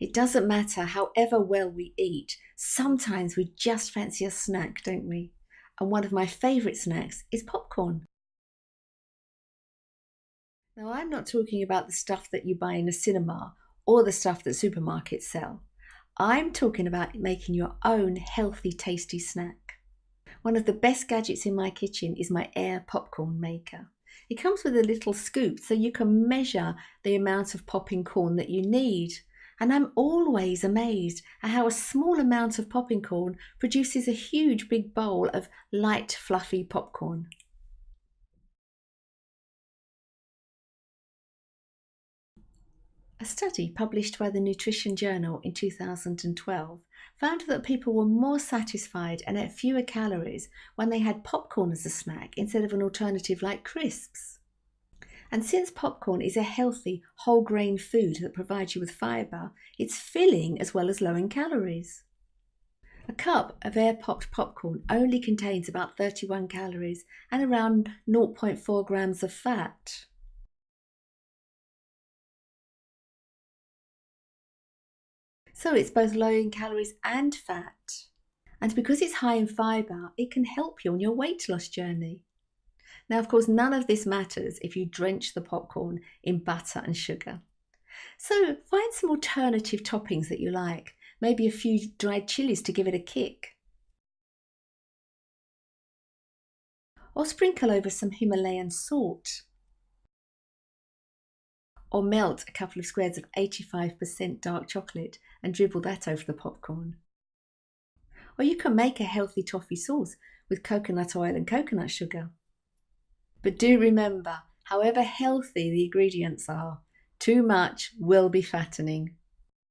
It doesn't matter however well we eat, sometimes we just fancy a snack, don't we? And one of my favourite snacks is popcorn. Now, I'm not talking about the stuff that you buy in a cinema or the stuff that supermarkets sell. I'm talking about making your own healthy, tasty snack. One of the best gadgets in my kitchen is my air popcorn maker. It comes with a little scoop so you can measure the amount of popping corn that you need. And I'm always amazed at how a small amount of popping corn produces a huge big bowl of light, fluffy popcorn. A study published by the Nutrition Journal in 2012 found that people were more satisfied and ate fewer calories when they had popcorn as a snack instead of an alternative like crisps. And since popcorn is a healthy, whole grain food that provides you with fibre, it's filling as well as low in calories. A cup of air popped popcorn only contains about 31 calories and around 0.4 grams of fat. So it's both low in calories and fat. And because it's high in fibre, it can help you on your weight loss journey. Now, of course, none of this matters if you drench the popcorn in butter and sugar. So find some alternative toppings that you like, maybe a few dried chilies to give it a kick. Or sprinkle over some Himalayan salt. Or melt a couple of squares of 85% dark chocolate and dribble that over the popcorn. Or you can make a healthy toffee sauce with coconut oil and coconut sugar. But do remember, however healthy the ingredients are, too much will be fattening.